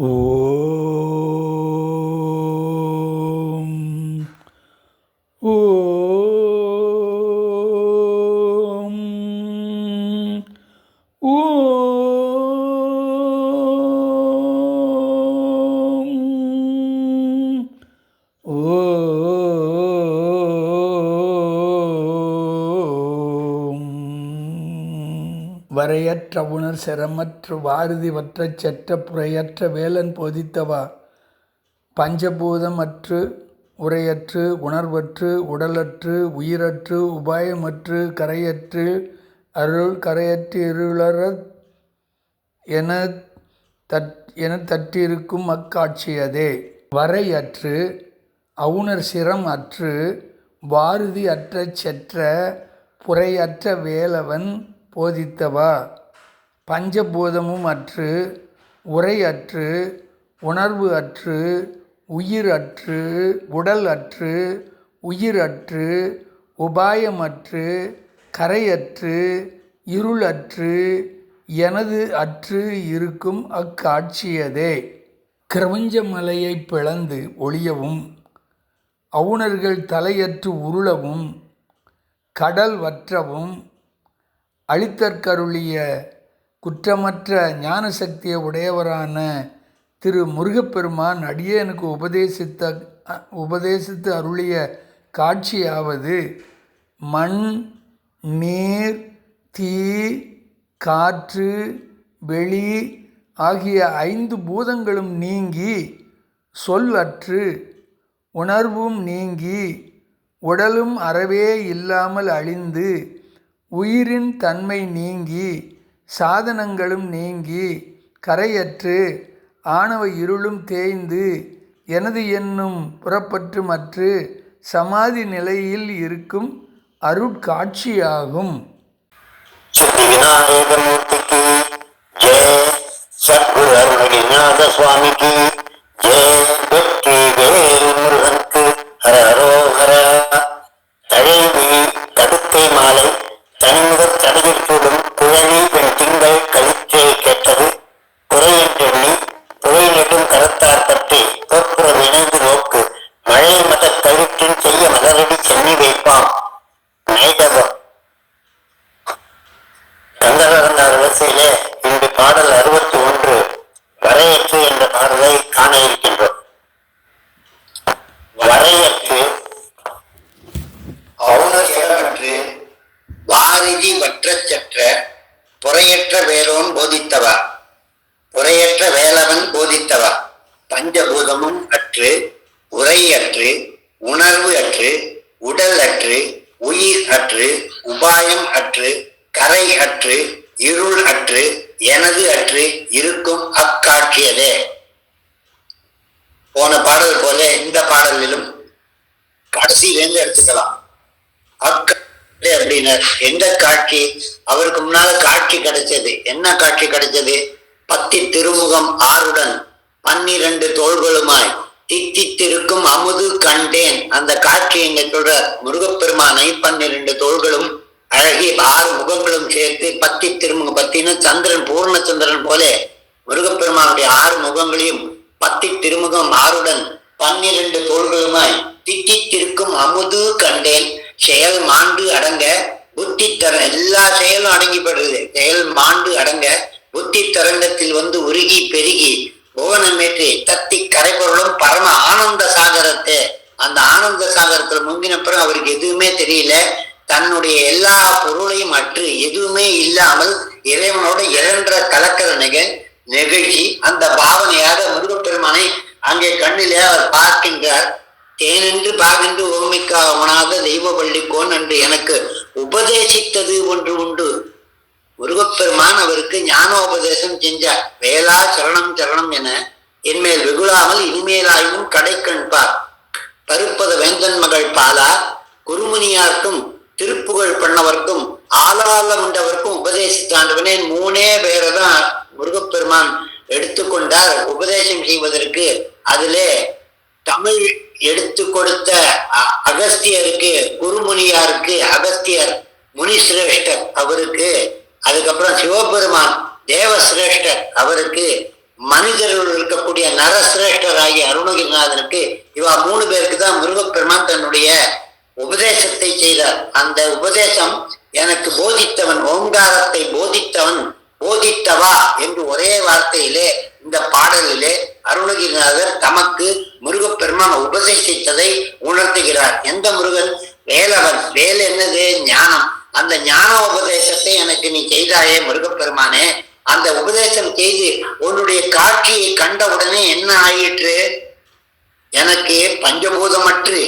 ஓம் ஓம் ஓம் ஓம். வரையற்ற உணர் சிரமற்று வாருதி வற்றச் செற்ற புரையற்ற வேலன் போதித்தவா, பஞ்சபூதம் அற்று உரையற்று உணர்வற்று உடலற்று உயிரற்று உபாயமற்று கரையற்று அருள் கரையற்று இருளறத் என தற்றிருக்கும் அக்காட்சியதே. வரையற்று அவுணர் சிரம் அற்று வாருதி அற்றச் செற்ற புரையற்ற வேலவன் போதித்தவா, பஞ்சபூதமும் அற்று உரையற்று உணர்வு அற்று உயிர் அற்று உடல் அற்று உயிரற்று உபாயமற்று கரையற்று இருள் அற்று எனது அற்று இருக்கும் அக்காட்சியதே. கிரவுஞ்ச மலையை பிளந்து ஒளியவும் அவுணர்கள் தலையற்று உருளவும் கடல் வற்றவும் அளித்தற்கருளிய குற்றமற்ற ஞான சக்தியை உடையவரான திரு முருகப்பெருமான் அடியேனுக்கு உபதேசித்து அருளிய காட்சியாவது, மண் நீர் தீ காற்று வெளி ஆகிய 5 பூதங்களும் நீங்கி சொல் அற்று உணர்வும் நீங்கி உடலும் அறவே இல்லாமல் அழிந்து உயிரின் தன்மை நீங்கி சாதனங்களும் நீங்கி கரையற்று ஆணவ இருளும் தேய்ந்து எனது என்னும் புறப்பற்று மற்று சமாதி நிலையில் இருக்கும் அருட்காட்சியாகும். சித்தி விநாயகமூர்த்திக்கு ஜெய, சத்குரு அருணகிரிநாத சுவாமிக்கு ஜெய, வெற்றி வேல் முருகனுக்கு ஹர ஹரோஹர. தழைவி கடுக்கை மாலை தனிமுகத் தடையில் கூடும் குழலி வெண் திங்கள் கழிச்சை கேட்டது குறையென்றெண்ணி புகை நெடும் கரத்தார் பற்றி தோற்புறம் இணைந்து நோக்கு மழை மத கழுத்தின் செய்ய மலரடி சென்னி வைப்பாம் நைதவம். கந்தரகந்தார் வரிசையிலே இன்று பாடல் 61 வரையற்று என்ற பாடலை காண இருக்கின்றோம். வரையற்று அவுணர் சிரமற்று வாரிதி வற்றச் செற்ற புரையற்ற வேலோன் போதித்தவா, புரையற்ற வேலவன் போதித்தவா, பஞ்சபூதமும் அற்று உரையற்று உணர்வு அற்று உடல் அற்று உயிர் அற்று உபாயம் அற்று கரை அற்று இருள் அற்று எனது அற்று இருக்கும் அக்காட்சியதே. போன பாடல் போல இந்த பாடலிலும் கடைசியிலேருந்து எடுத்துக்கலாம். அக்காட்சி அப்படின்னார். எந்த காட்சி? அவருக்கு முன்னால காட்சி கிடைச்சது. என்ன காட்சி கிடைச்சது? 10 திருமுகம் ஆறுடன் 12 தோள்களுமாய் தித்தித்திருக்கும் அமுது கண்டேன். அந்த காட்சி எங்க சொல்ற முருகப்பெருமானை 12 தோள்களும் அழகிய 6 முகங்களும் சேர்த்து 10 திருமுகம். 10 சந்திரன் பூர்ண சந்திரன் போல முருகப்பெருமானுடைய 6 முகங்களையும் 10 திருமுகம் ஆறுடன் 12 தோள்களுமாய் தித்தித்திருக்கும் அமுது கண்டேன். செயல் மாண்டு அடங்க புத்தி தர எல்லா செயலும் அடங்கிப்படுறது. செயல் மாண்டு அடங்க புத்தி தரங்கத்தில் வந்து உருகி பெருகி புவனமேற்றி தத்தி கரைபொருளும் பரம ஆனந்த சாகரத்தை, அந்த ஆனந்த சாகரத்துல முங்கின பிறகு அவருக்கு எதுவுமே தெரியல. தன்னுடைய எல்லா பொருளையும் அற்று எதுவுமே இல்லாமல் இறைவனோட இரண்ட கலக்கிற நிகழ்ச்சி அந்த பாவனையாக முருகப்பெருமானை அங்கே கண்ணிலே அவர் பார்க்கின்றார். தேனென்று பாகின்று ஓமிக்கா உணாத தெய்வ பள்ளிக்கோன் என்று எனக்கு உபதேசித்தது ஒன்று உண்டு. முருகப்பெருமான் அவருக்கு ஞானோபதேசம் செஞ்சார். வேளா சரணம் சரணம் என என்மேல் வெகுளாமல் இனிமேலாயும் கடை கண்பார் பருப்பத வேந்தன் மகள் பாலா குருமுனியார்க்கும் திருப்புகழ் பண்ணவர்க்கும் ஆளாள உண்டவர்க்கும் உபதேசித்தாண்டவனே 3 பேரைதான் முருகப்பெருமான் எடுத்துக்கொண்டார் உபதேசம் செய்வதற்கு. அதிலே தமிழ் எடுத்து கொடுத்த அகஸ்தியருக்கு, குருமுனியாருக்கு அகஸ்தியர் முனிசிரேஷ்டர் அவருக்கு, அதுக்கப்புறம் சிவபெருமான் தேவசிரேஷ்டர் அவருக்கு, மனிதர்கள் இருக்கக்கூடிய நரசிரேஷ்டராகிய அருணகிரிநாதனுக்கு இவா 3 பேருக்கு தான் முருகப்பெருமான் தன்னுடைய உபதேசத்தை செய்தார். அந்த உபதேசம் எனக்கு போதித்தவன், ஓங்காரத்தை போதித்தவன், போதித்தவா என்று ஒரே வார்த்தையிலே இந்த பாடலிலே அருணகிரிநாதர் தமக்கு முருகப்பெருமான் உபதேசித்ததை உணர்த்துகிறார். எந்த முருகன்? வேலவன். வேல் என்னது? ஞானம். அந்த ஞான உபதேசத்தை எனக்கு நீ செய்தாயே முருகப்பெருமானே, அந்த உபதேசம் செய்து உன்னுடைய காட்சியை கண்டவுடனே என்ன ஆயிற்று? எனக்கு பஞ்சபூதமற்று,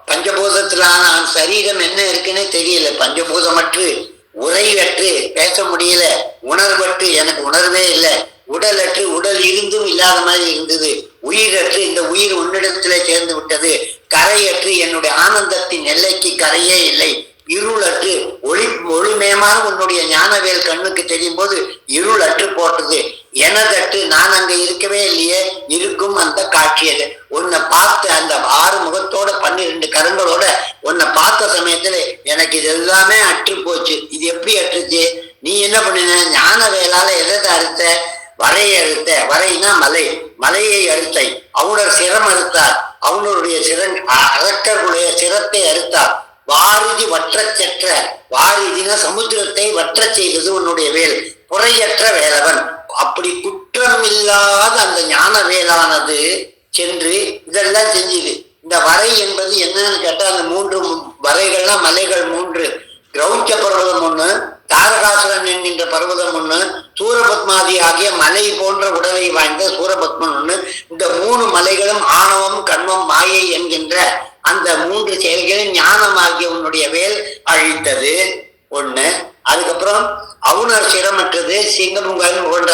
பஞ்சபூதத்திலான சரீரம் என்ன இருக்குன்னு தெரியல, பஞ்சபூதமற்று, உரையற்று, பேச முடியல, உணர்வற்று, எனக்கு உணர்வே இல்லை, உடலற்று, உடல் இருந்தும் இல்லாத மாதிரி இருந்தது, உயிரற்று, இந்த உயிர் உன்னிடத்துல சேர்ந்து விட்டது, கரையற்று, என்னுடைய ஆனந்தத்தின் எல்லைக்கு கரையே இல்லை, இருளற்று, ஒளிமயமான உன்னுடைய ஞானவேல் கண்ணுக்கு தெரியும் போது இருள் அற்று போட்டது, எனதற்று, நான் அங்க இருக்கவே இல்லையே, இருக்கும் அந்த காட்சியது. உன்னை பார்த்து அந்த 6 முகத்தோட 12 கரங்களோட உன்னை பார்த்த சமயத்துல எனக்கு இது எல்லாமே அற்று போச்சு. இது எப்படி அற்றுச்சு? நீ என்ன பண்ணின? ஞான வேளால எதை அறுத்த? வரையை அறுத்த. வரைனா மலை, மலையை அறுத்தை. அவனோட சிரம் அறுத்தார். அவனுடைய அரக்கர்களுடைய சிரத்தை அறுத்தார். வாரிதி வற்ற செற்ற, வாரிதின சமுத்திரத்தை வற்ற செய்தது உன்னுடைய வேல். புறையற்ற வேலவன். அப்படி குற்றம் இல்லாத அந்த ஞான வேலானது சென்று இதெல்லாம் செஞ்சுது. இந்த வரை என்பது என்னன்னு கேட்டா, அந்த 3 வரைகள்லாம் மலைகள் 3, கிரௌஞ்ச பர்வதம் 1, தாரகாசுரன் என்கின்ற பர்வதம் 1, சூரபத்மாதி ஆகிய மலை போன்ற உடலை வாய்ந்த சூரபத்மன் 1. இந்த 3 மலைகளும் ஆணவம், கண்மம், மாயை என்கின்ற அந்த 3 செயல்களில் ஞானமாகிய உன்னுடைய வேல் அழித்தது 1. அதுக்கப்புறம் அவுணர் சிரமற்றது, சிங்கமுங்கல் போன்ற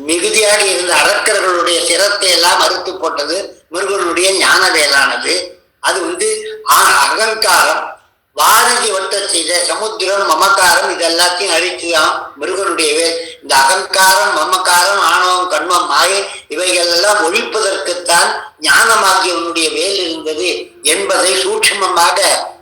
மிகுதியாக இருந்த அரக்கர்களுடைய சிரத்தை எல்லாம் அறுத்து போட்டது முருகனுடைய ஞான வேலானது. அது அகங்காரம், வாரதி வட்ட செய்த சமுத்திரம், மமக்காரம், இது எல்லாத்தையும் அழித்துதான் முருகனுடைய வேல். இந்த அகங்காரம், மமக்காரம், ஆணவம், கண்மம், மாயை இவைகள் எல்லாம் ஒழிப்பதற்குத்தான் ஞானமாகிய உன்னுடைய வேல் இருந்தது என்பதை சூட்சமமாக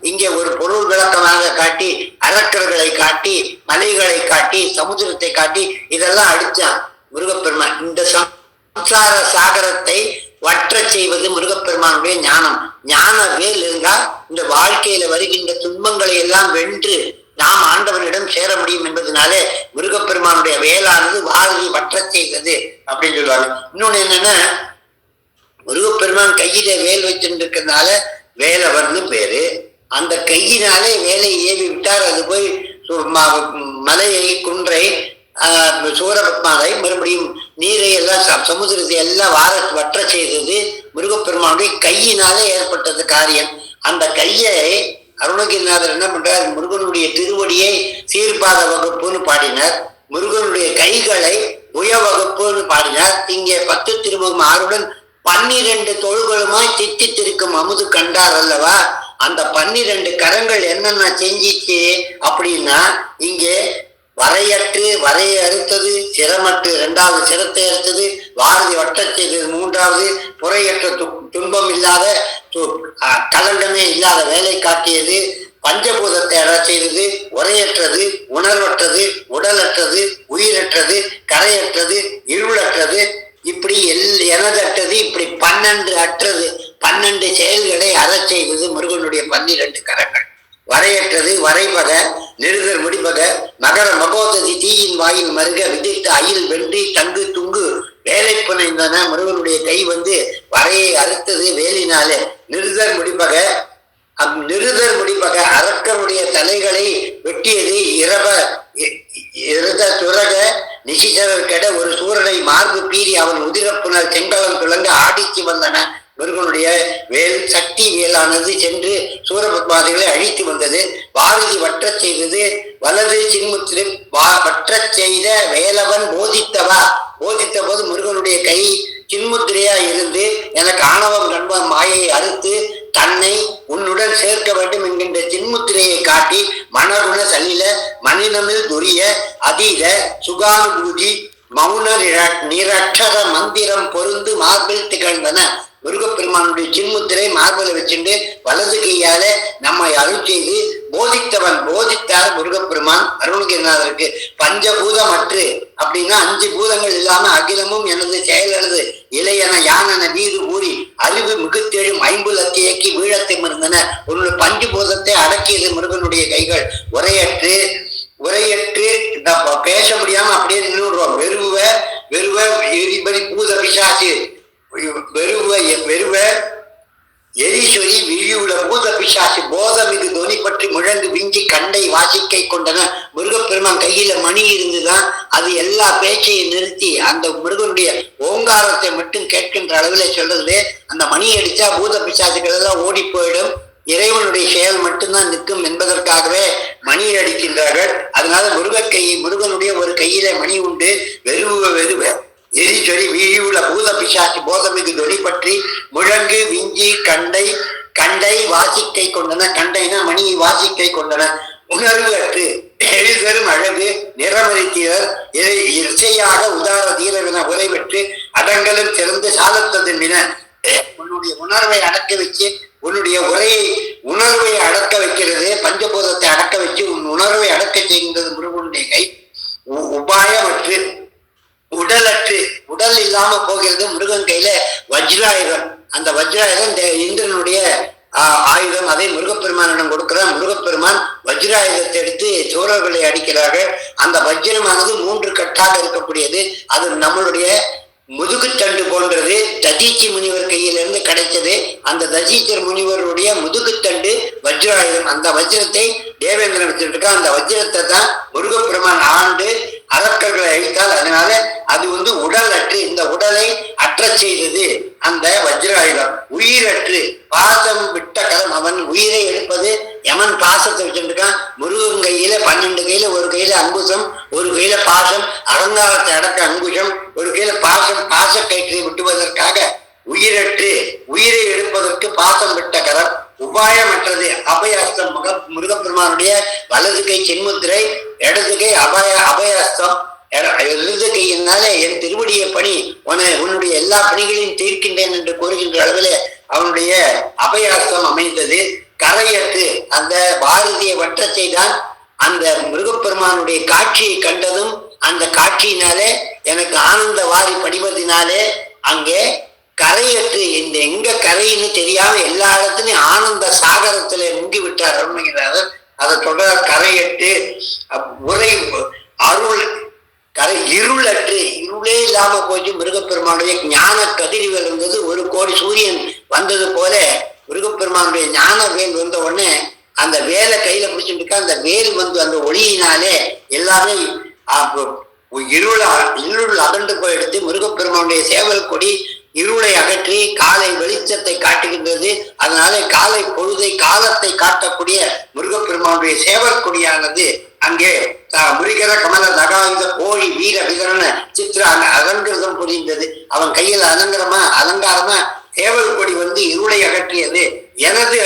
இங்கே ஒரு பொருள் விளக்கமாக காட்டி, அரக்கர்களை காட்டி, மலைகளை காட்டி, சமுத்திரத்தை காட்டி இதெல்லாம் அடிச்சான் முருகப்பெருமான். இந்த சம்சார சாகரத்தை வற்ற செய்வது முருகப்பெருமானுடைய ஞானம். ஞான வேல் இருந்தால் இந்த வாழ்க்கையில வருகின்ற துன்பங்களை எல்லாம் வென்று நாம் ஆண்டவனிடம் சேர முடியும் என்பதனாலே முருகப்பெருமானுடைய வேலானது வாரதி வற்ற செய்தது அப்படின்னு சொல்லுவாங்க. இன்னொன்னு என்னன்னா, முருகப்பெருமான் கையில வேல் வச்சுருக்கிறதுனால வேலவர்னு பேரு. அந்த கையினாலே வேலை ஏவி விட்டார். அது போய் மலையை, குன்றை, சூரபத்மாவை, மறுபடியும் நீரை எல்லாம், சமுதிரத்தை எல்லாம் வற்ற செய்தது முருகப்பெருமானுடைய கையினாலே ஏற்பட்டது காரியம். அந்த கையை அருணகிரிநாதர் என்ன பண்றார்? முருகனுடைய திருவடியை சீர்பாத வகுப்புன்னு பாடினார். முருகனுடைய கைகளை உய வகுப்புன்னு பாடினார். இங்கே 10 திருமுகம் 6உடன் 12 தோள்களுமாய் தித்தித்திருக்கும் அமுது கண்டார் அல்லவா? அந்த 12 கரங்கள் என்னென்ன செஞ்சிச்சு அப்படின்னா, இங்கே வரையற்று, வரையை அறுத்தது, சிரமற்று 2வது சிரத்தை அறுத்தது, வாரதி வட்ட செய்தது 3வது, புறையற்ற துன்பம் இல்லாத, கலண்டமே இல்லாத வேலை காட்டியது, பஞ்சபூதத்தை அற செய்தது, உரையற்றது, உணர்வற்றது, உடலற்றது, உயிரற்றது, கரையற்றது, இருளற்றது, இப்படி எனதற்றது, இப்படி 12 அற்றது, 12 செயல்களை அற செய்தது முருகனுடைய 12 கரங்கள். வரையற்றது, வரைபக, நெருதர் முடிபக, மகர மகோததி தீயின் வாயில் மருக, விதித்த அயில் வென்றி தங்கு துங்கு வேலை புனைந்தன. முருகனுடைய கை வரையை அறுத்தது வேலினாலே. நிருதர் முடிபக, நிருதர் முடிபக அரக்கனுடைய தலைகளை வெட்டியது. துரக நிசிசரர் கெட ஒரு சூரனை மார்பு பீறி அவன் உதிரப்புணர் செங்கலம் துளங்க ஆடிச்சு வந்தன. முருகனுடைய வேல், சக்தி வேலானது சென்று சூரபத்மாதிகளை அழித்து வந்தது. வாரதி வற்ற செய்தது. வலது சின்முத்திரை வற்ற செய்த வேலவன் போதித்தவா. போதித்த போது முருகனுடைய கை சின்முத்திரையா இருந்து எனக்கு ஆணவம், கண்பம், மாயை அறுத்து தன்னை உன்னுடன் சேர்க்க வேண்டும் என்கின்ற சின்முத்திரையை காட்டி மனருண சலில மனிதமில் துரிய அதீத சுகானுபூதி மௌன நிரட்சர மந்திரம் பொருந்து மார்பில் திகழ்ந்தன. முருகப்பெருமானுடைய சின்முத்திரை மார்பலை வச்சுட்டு வலது கையால நம்மை அருள் செய்து போதித்தார் முருகப்பெருமான் அருணகிரிநாதருக்கு. பஞ்சபூதமற்று அப்படின்னா 5 பூதங்கள் இல்லாம அகிலமும் எனது செயலது இளையன யானன வீறு ஊறி அறிவு மிகுத்தெழும் 5 இயக்கி வீழத்தை மருந்தன. ஒரு 5 பூதத்தை அடக்கியது முருகனுடைய கைகள். உரையற்று பேச முடியாம அப்படியே நின்றுடுவோம். வெறுவ எரிபடி பூத பிசாசு வெறுவ எரிசொலி விழியுள்ள பூத பிசாசு போதமிகு தொனி பற்றி முழங்கு விஞ்சி கண்டை வாசிக்கை கொண்டன. முருகப்பெருமான் கையில மணி இருந்துதான் அது எல்லா பேச்சையும் நிறுத்தி அந்த முருகனுடைய ஓங்காரத்தை மட்டும் கேட்கின்ற அளவுல சொல்றது. அந்த மணி அடிச்சா பூத பிசாசுகள் எல்லாம் ஓடி போயிடும், இறைவனுடைய செயல் மட்டும்தான் நிற்கும் என்பதற்காகவே மணி அடிக்கின்றார்கள். அதனால முருகனுடைய ஒரு கையில மணி உண்டு. வெறுவ எரிச்சொலி வீழியுள்ள பூத பிசாசு போதமிகு தொனி பற்றி முழங்கு விஞ்சி கண்டை வாசிக்கை கொண்டன. கண்டைனா மணி வாசிக்கை கொண்டன. உணர்வு அற்று எழுதரும் அழகு நிறமறித்தீரர் இசையாக உதார தீரவின உரை பெற்று அடங்கலும் சிறந்து சாலத்ததின. உன்னுடைய உணர்வை அடக்க வச்சு உன்னுடைய உணர்வை அடக்க வைக்கிறது. பஞ்சபூதத்தை அடக்க வச்சு உன் உணர்வை அடக்க செய்கின்றது முருகனுடைய கை. உபாயமற்று உடலற்று உடல் இல்லாம போகிறது முருகன் கையில வஜ்ராயுதம். அந்த வஜ்ராயுதம் இந்திரனுடைய ஆயுதம். அதை முருகப்பெருமானிடம் கொடுக்கிறார். முருகப்பெருமான் வஜ்ராயுதத்தை எடுத்து சோழர்களை அடிக்கிறார்கள். அந்த வஜ்ரமானது 3 கட்டாக இருக்கக்கூடியது. அது நம்மளுடைய முதுகுத்தண்டு போன்றது. ததீச்சி முனிவர் கையிலிருந்து கிடைச்சது. அந்த ததீச்சர் முனிவருடைய முதுகுத்தண்டு வஜ்ராயுதம். அந்த வஜ்ரத்தை தேவேந்திரன் வச்சுட்டு இருக்கா. அந்த வஜ்ரத்தை தான் முருகப்பெருமான் ஆண்டு அரக்கர்களை அழித்தால். அதனால அது உடல் அற்று இந்த உடலை அற்ற செய்தது அந்த வஜ்ராயுதம். உயிரற்று பாசம் விட்ட கரம். அவன் உயிரை எடுப்பது யமன் பாசத்தை வச்சுருக்கான். முருகன் கையில 12 கையில, ஒரு கையில அங்குசம், ஒரு கையில பாசம், அலங்காரத்தை அடக்க அங்குஷம், ஒரு கையில பாசக்கயிற்றை விட்டுவதற்காக உயிரற்று உயிரை எடுப்பதற்கு பாசம் விட்ட கரம். உபாயமற்றது அபயஹஸ்தம். முருகப்பெருமானுடைய வலது கை சின்முத்திரை, இடது கை அபயஹஸ்தம். இடது கையினாலே என் திருவடியை பணி உன்னுடைய எல்லா பணிகளையும் தீர்க்கின்றேன் என்று கூறுகின்ற அளவில் அவனுடைய அபயஹஸ்தம் அமைந்தது. கரையற்று அந்த பாரதிய வட்டத்தை தான் அந்த முருகப்பெருமானுடைய காட்சியை கண்டதும் அந்த காட்சியினாலே எனக்கு ஆனந்த வாரி படிவதினாலே அங்கே கரையற்று இந்த எங்க கரைன்னு தெரியாம எல்லா இடத்துலயும் ஆனந்த சாகரத்துல முங்கி விட்டார் அருணகிரிநாதர். அதை தொடர் கரையற்று அருள் இருளற்று இருளே இல்லாம போச்சு. முருகப்பெருமானுடைய ஞான கதிரிகள் இருந்தது. 1 கோடி சூரியன் வந்தது போல முருகப்பெருமானுடைய ஞான வேல் வந்த உடனே அந்த வேலை கையில பிடிச்சிட்டு இருக்கா. அந்த வேல் அந்த ஒளியினாலே எல்லாமே இருள் அகன்று போயிடுத்து. முருகப்பெருமானுடைய சேவல் கொடி இருளை அகற்றி காலை வெளிச்சத்தை காட்டுகின்றது. அதனால காலை பொழுதை காலத்தை காட்டக்கூடிய முருகப்பெருமானுடைய சேவல் கொடியானது அங்கே முருகர கமல நகாயுத கோழி வீர விகரண சித்திர அலங்கிருதம் புரிந்தது. அவன் கையில் அலங்காரமா சேவல் கொடி இருளை அகற்றியது. எனது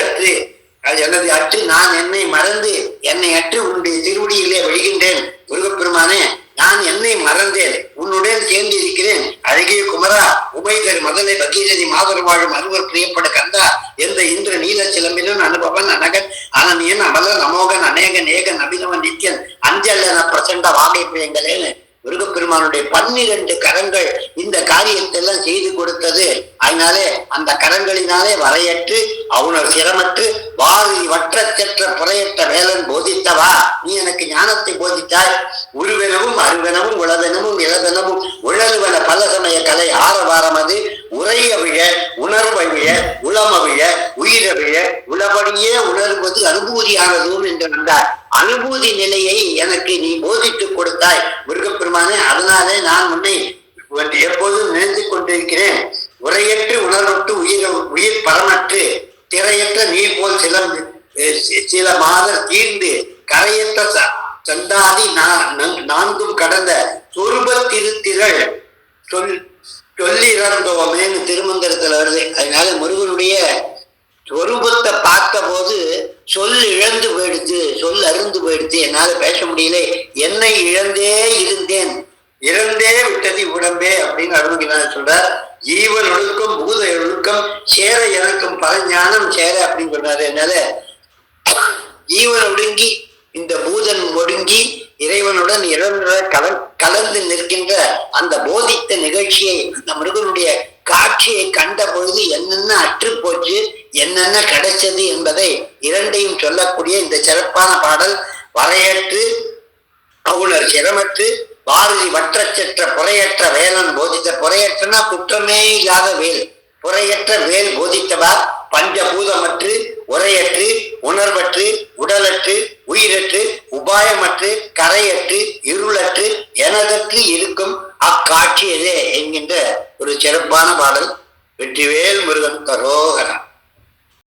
அற்று நான் என்னை மறந்து என்னை அற்று உன்னுடைய திருவடியிலே விழுகின்றேன். முருகப்பெருமானே, நான் என்னை மறந்தேன், உன்னுடன் சேர்ந்து இருக்கிறேன். அழகிய குமரா, உபைதர் முதலை பகீரதி மாதர் வாழும் அருவர் பிரியப்பட கந்தா, எந்த இந்திர நீல சிலம்பிலும் அனுபவன் அனகன் அனனியன் அமலன் அமோகன் அநேகன் ஏகன் அபிநவன் நித்யன் அஞ்சல் என பிரசண்ட வாகை பிரியங்களேன்னு முருகப்பெருமானுடைய 12 கரங்கள் இந்த காரியத்தை எல்லாம் செய்து கொடுத்தது. அதனாலே அந்த கரங்களினாலே வரையற்று அவுணர் சிரமற்று வாரி வற்றச்சற்ற புறையற்ற வேலன் போதித்தவா, நீ எனக்கு ஞானத்தை போதித்தாய். உருவெனவும் அருவெனவும் உளவெனவும் இளவெனவும் உழலுவன பல சமய கலை ஆரவாரம் அது உரைய விழ உணர்வழிய உளமவிழ உயிரவிழ உளபடியே உணர்வது அனுபூதியானதும் என்று வந்தார். அனுபூதி நிலையை எனக்கு நீ போதித்து கொடுத்தாய் முருகப்பெருமானே. அதனாலே நான் உன்னை எப்போதும் நினைத்து கொண்டிருக்கிறேன். உரையற்று உணர்வற்று உயிர் பரமற்று திரையற்ற நீர் போல் சில மாதர் தீர்ந்து கரையற்ற சந்தாதி 4 கடந்த சொருப திருத்திரள் சொல்லிறந்தோமேன்னு திருமந்திரத்துல வருது. அதனால முருகனுடைய சொரூபத்தை பார்த்த போது சொல் இழந்து போயிடுச்சு, சொல் அருந்து போயிடுச்சு, என்னால பேச முடியல, என்னை இழந்தே இருந்தேன். இறந்தே விட்டது உடம்பே அப்படின்னு அருணகிரிநாதர் சொல்றார். ஜீவன் ஒழுக்கம் பூத ஒழுக்கம் சேர எனக்கும் பரஞானம் சேர அப்படின்னு சொல்றாரு. என்னால ஜீவன் ஒடுங்கி இந்த பூதன் ஒடுங்கி இறைவனுடன் கலந்து நிற்கின்ற அந்த போதித்த நிகழ்ச்சியை, அந்த முருகனுடைய காட்சியை கண்ட பொழுது என்னென்ன அற்று போச்சு, என்னென்ன கிடைச்சது என்பதை இரண்டையும் சொல்லக்கூடிய இந்த சிறப்பான பாடல் வரையற்று அவுணர் சிரமற்று பாரதி வற்றச்சற்ற புறையற்ற வேலன் போதித்த, புறையற்றனா குற்றமே இல்லாத வேல், புறையற்ற வேல் போதித்தவா பஞ்சபூதமற்று உரையற்று உணர்வற்று உடலற்று உயிரற்று உபாயமற்று கரையற்று இருளற்று எனதற்று இருக்கும் அக்காட்சியதே என்கின்ற ஒரு சிறப்பான பாடல். வெற்றிவேல் முருகன் கரோகரன்.